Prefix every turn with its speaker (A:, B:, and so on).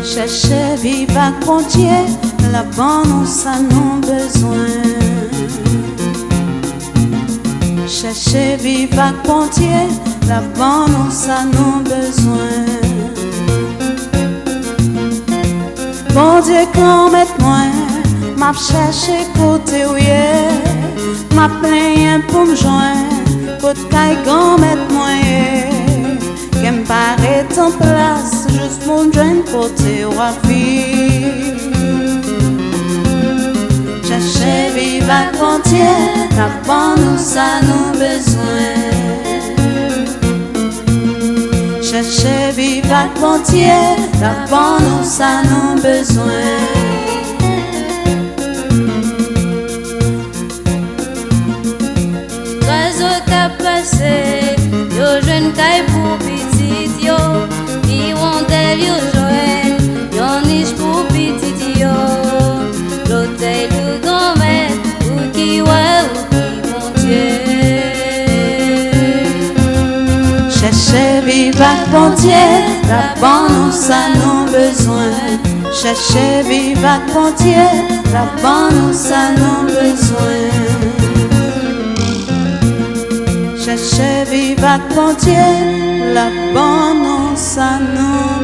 A: Chercher vivre à frontière, la bonne ça non besoin. Chercher vivre à frontière, la bonne ça non besoin. Bon Dieu qu'on mette moins, m'a cherché côté où est, m'a plaint pour me joindre, côté qu'on mette moins. Qu'elle me paraît en place, juste pour me joindre côté ou à vie. Chercher vivre à frontière, la bonne ça nous besoin. Chercher vivre à frontière, la bonne ça nous besoin.
B: Oiseau qu'a passé, yo jeune caille pour petit yo, hirondelle yo joël, yo niche pour petit yo, l'hôtel ou grand-mère, ou qui ouais ou qui mon Dieu.
A: Chercher vivre à frontière, la bonne ça nous besoin. Chercher vivre à frontière, la bonne ça nous besoin. Chercher vivre à frontière, la bonne ça nous